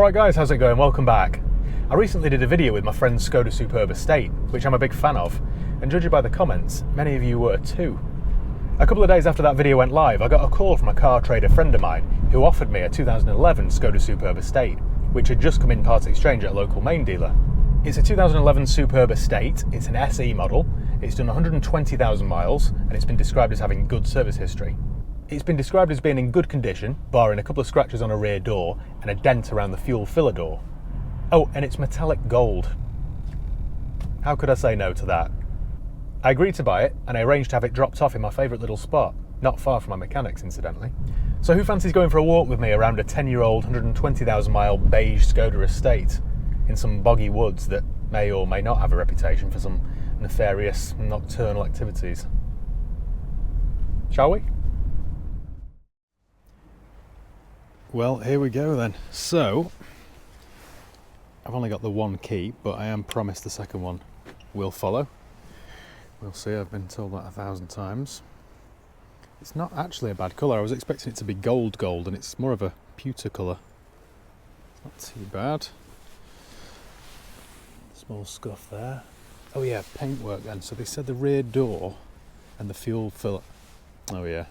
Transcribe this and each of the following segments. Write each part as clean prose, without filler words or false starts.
Alright guys, how's it going? Welcome back. I recently did a video with my friend's SKODA SUPERB estate, which I'm a big fan of, and judging by the comments, many of you were too. A couple of days after that video went live, I got a call from a car trader friend of mine who offered me a 2011 SKODA SUPERB estate, which had just come in part exchange at a local main dealer. It's a 2011 SUPERB estate, it's an SE model, it's done 120,000 miles, and it's been described as having good service history. It's been described as being in good condition, barring a couple of scratches on a rear door and a dent around the fuel filler door. Oh, and it's metallic gold. How could I say no to that? I agreed to buy it, and I arranged to have it dropped off in my favourite little spot, not far from my mechanics incidentally. So who fancies going for a walk with me around a 10-year-old, 120,000 mile beige SKODA estate in some boggy woods that may or may not have a reputation for some nefarious nocturnal activities? Shall we? Well, here we go then. So, I've only got the one key, but I am promised the second one will follow. We'll see, I've been told that 1,000 times. It's not actually a bad colour. I was expecting it to be gold, and it's more of a pewter colour. Not too bad. Small scuff there. Oh yeah, paintwork then. So they said the rear door and the fuel filler. Oh yeah.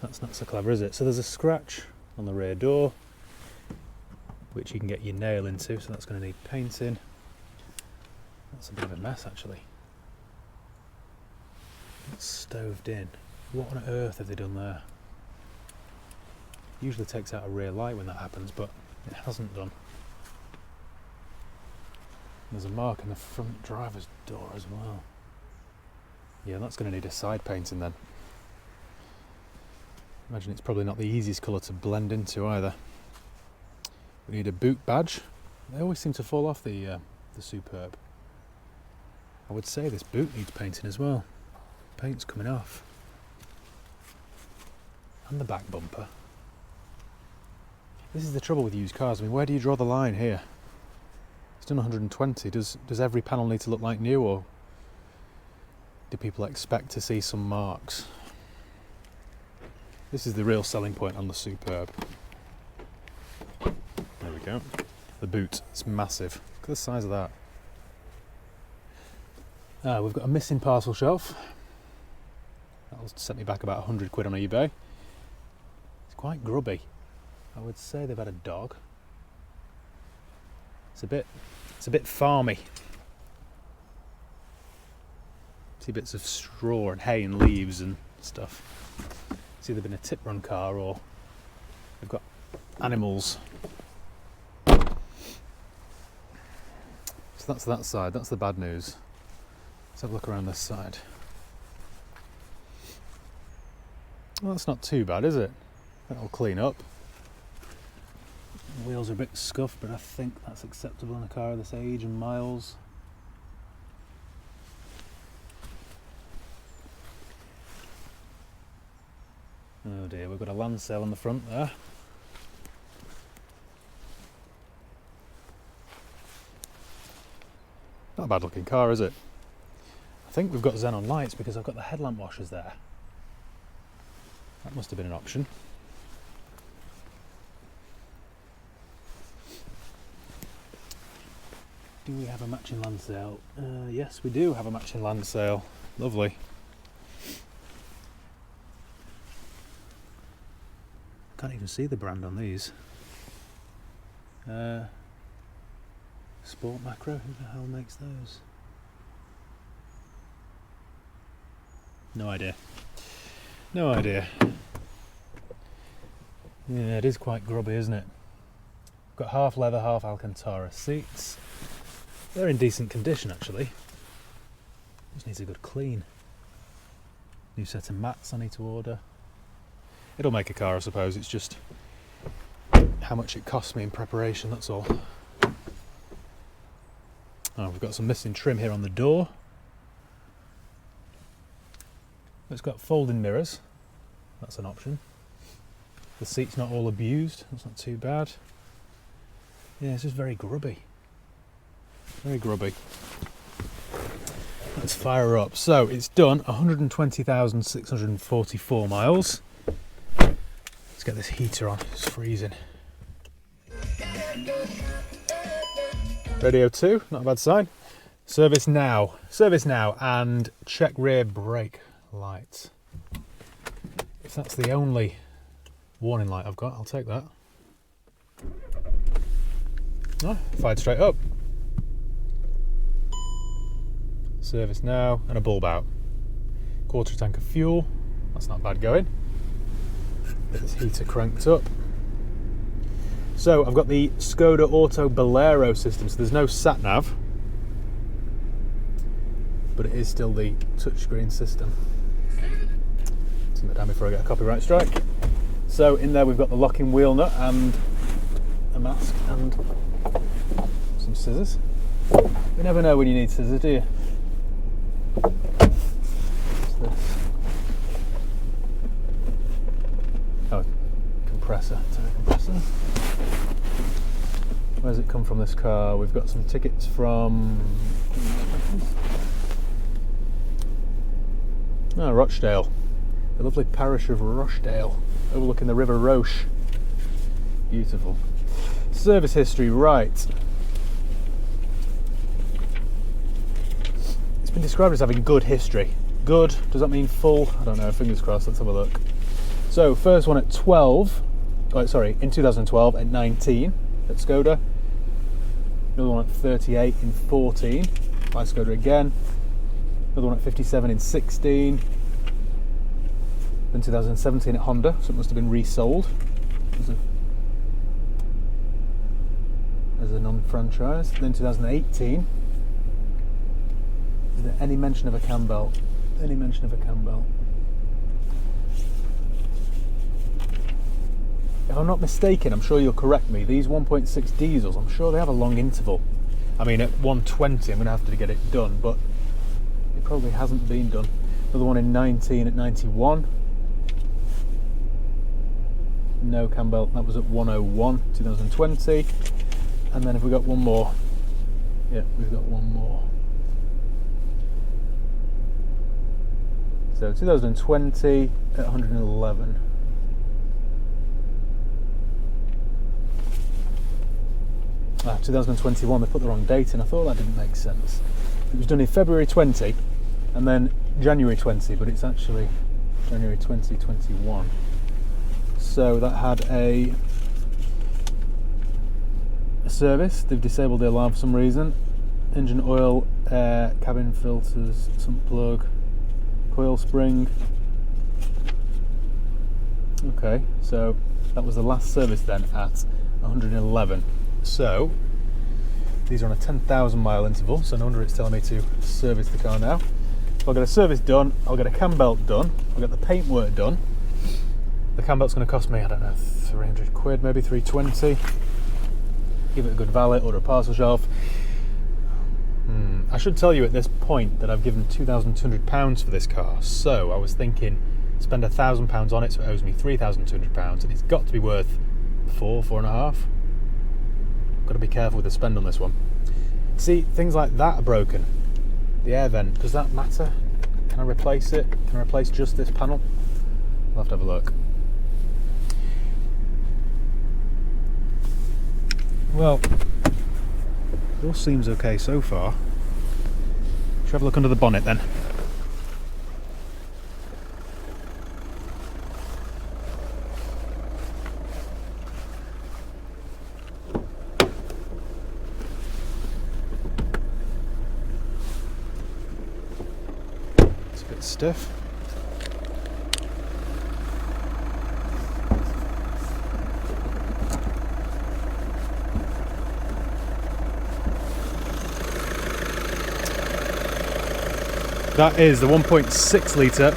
That's not so clever, is it? So there's a scratch on the rear door, which you can get your nail into, so that's going to need painting. That's a bit of a mess actually. It's stoved in. What on earth have they done there? Usually takes out a rear light when that happens, but it hasn't done. There's a mark in the front driver's door as well. Yeah, that's going to need a side painting then. Imagine it's probably not the easiest colour to blend into either. We need a boot badge. They always seem to fall off the SUPERB. I would say this boot needs painting as well. Paint's coming off. And the back bumper. This is the trouble with used cars. I mean, where do you draw the line here? It's done 120. Does every panel need to look like new, or do people expect to see some marks? This is the real selling point on the SUPERB. There we go. The boot, it's massive. Look at the size of that. We've got a missing parcel shelf. That'll set me back about 100 quid on eBay. It's quite grubby. I would say they've had a dog. It's a bit farmy. See bits of straw and hay and leaves and stuff. It's either been a tip run car or they've got animals. So that's that side, that's the bad news. Let's have a look around this side. Well, that's not too bad, is it? That'll clean up. The wheels are a bit scuffed, but I think that's acceptable in a car of this age and miles. Oh dear, we've got a land sail on the front there. Not a bad looking car, is it? I think we've got xenon lights because I've got the headlamp washers there. That must have been an option. Do we have a matching land sail? Yes, we do have a matching land sail. Lovely. Can't even see the brand on these. Sport Macro, who the hell makes those? No idea. No idea. Yeah, it is quite grubby, isn't it? Got half leather, half Alcantara seats. They're in decent condition actually. Just needs a good clean. New set of mats I need to order. It'll make a car, I suppose. It's just how much it costs me in preparation, that's all. Oh, we've got some missing trim here on the door. It's got folding mirrors. That's an option. The seat's not all abused. That's not too bad. Yeah, it's just very grubby. Very grubby. Let's fire her up. So it's done 120,644 miles. Let's get this heater on. It's freezing. Radio 2, not a bad sign. Service now, and check rear brake light. If that's the only warning light I've got, I'll take that. Oh, fired straight up. Service now, and a bulb out. Quarter tank of fuel, that's not bad going. Get this heater cranked up. So I've got the SKODA Auto Bolero system, so there's no sat nav, but it is still the touchscreen system. Turn that down before I get a copyright strike. So in there we've got the locking wheel nut and a mask and some scissors. You never know when you need scissors, do you? What's this? Oh, compressor, tire compressor. Where's it come from, this car? We've got some tickets from Rochdale, the lovely parish of Rochdale, overlooking the River Roche. Beautiful. Service history, right. It's been described as having good history. Good, does that mean full? I don't know, fingers crossed, let's have a look. So, first one at in 2012 at 19 at SKODA. Another one at 38 in 14 by SKODA again. Another one at 57 in 16. Then 2017 at Honda, so it must have been resold as a non-franchise. Then 2018. Is there any mention of a cam belt? Any mention of a cam belt? If I'm not mistaken, I'm sure you'll correct me, these 1.6 diesels, I'm sure they have a long interval. I mean, at 120 I'm going to have to get it done, but it probably hasn't been done. Another one in 19 at 91. No cam belt, that was at 101, 2020. And then have we got one more? Yeah, we've got one more. So 2020 at 111. 2021, they put the wrong date in. I thought that didn't make sense. It was done in February 20 and then January 20, but it's actually January 2021. So that had a service. They've disabled the alarm for some reason. Engine oil, air, cabin filters, sump plug, coil spring. Okay, so that was the last service then at 111. So these are on a 10,000 mile interval, so no wonder it's telling me to service the car now. So I'll get a service done, I'll get a cam belt done, I'll get the paint work done. The cam belt's going to cost me, I don't know, 300 quid, maybe 320. Give it a good valet, order a parcel shelf. I should tell you at this point that I've given £2,200 for this car, so I was thinking spend £1,000 on it, so it owes me £3,200, and it's got to be worth four and a half. Got to be careful with the spend on this one. See, things like that are broken. The air vent, does that matter? Can I replace it? Can I replace just this panel? I'll have to have a look. Well, it all seems okay so far. Should we have a look under the bonnet then? Stiff. That is the 1.6 litre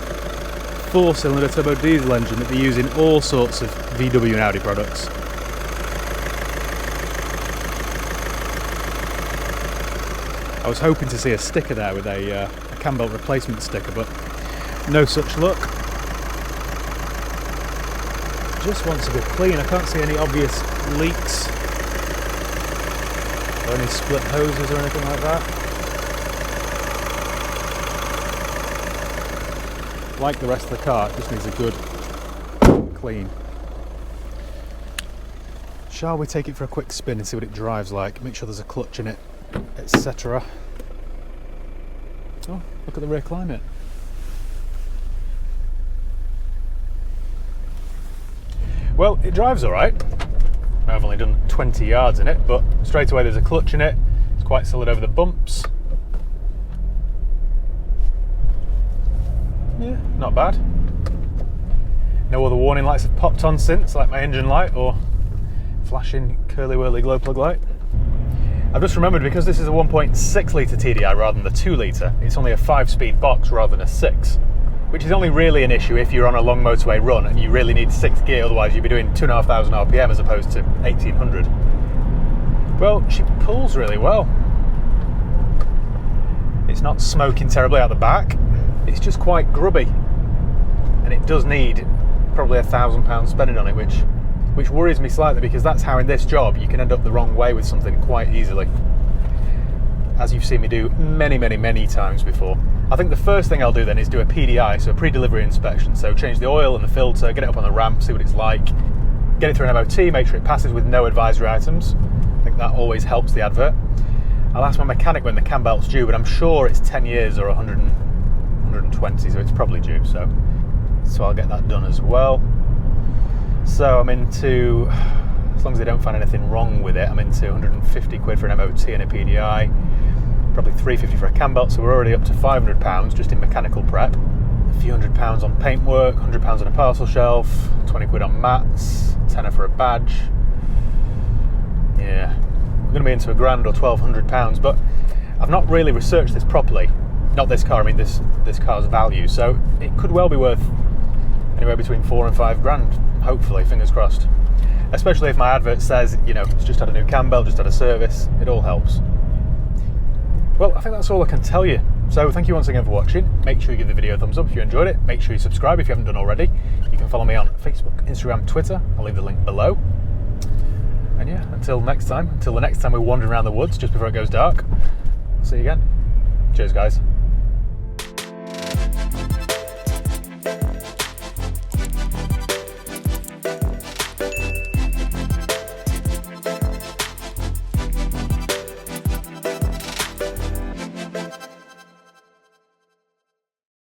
4-cylinder turbo diesel engine that they use in all sorts of VW and Audi products. I was hoping to see a sticker there with a cam belt replacement sticker, but no such luck. Just wants a good clean. I can't see any obvious leaks or any split hoses or anything like that. Like the rest of the car, it just needs a good clean. Shall we take it for a quick spin and see what it drives like? Make sure there's a clutch in it, etc. Oh, look at the rear climate. Well, it drives alright. I've only done 20 yards in it, but straight away there's a clutch in it. It's quite solid over the bumps. Yeah, not bad. No other warning lights have popped on since, like my engine light or flashing curly whirly glow plug light. I've just remembered, because this is a 1.6 litre TDI rather than the 2 litre, it's only a 5-speed box rather than a 6, which is only really an issue if you're on a long motorway run and you really need 6th gear, otherwise you'd be doing 2,500 RPM as opposed to 1,800. Well, she pulls really well. It's not smoking terribly out the back, it's just quite grubby, and it does need probably £1,000 spending on it, which worries me slightly, because that's how in this job you can end up the wrong way with something quite easily, as you've seen me do many times before. I think the first thing I'll do then is do a PDI, so a pre-delivery inspection, so change the oil and the filter, get it up on the ramp, see what it's like, get it through an MOT, make sure it passes with no advisory items. I think that always helps the advert. I'll ask my mechanic when the cam belt's due, but I'm sure it's 10 years or 120, so it's probably due, so I'll get that done as well. So I'm into, as long as they don't find anything wrong with it, I'm into 150 quid for an MOT and a PDI, probably 350 for a cam belt, so we're already up to £500 just in mechanical prep. A few £100 on paintwork, £100 on a parcel shelf, 20 quid on mats, tenner for a badge. Yeah, we're going to be into £1,000 or £1,200, but I've not really researched this properly. Not this car, I mean this car's value, so it could well be worth anywhere between £4,000 and £5,000, hopefully, fingers crossed. Especially if my advert says, you know, it's just had a new cam belt, just had a service, it all helps. Well, I think that's all I can tell you. So thank you once again for watching. Make sure you give the video a thumbs up if you enjoyed it. Make sure you subscribe if you haven't done already. You can follow me on Facebook, Instagram, Twitter. I'll leave the link below. And yeah, until the next time we're wandering around the woods just before it goes dark, see you again. Cheers, guys.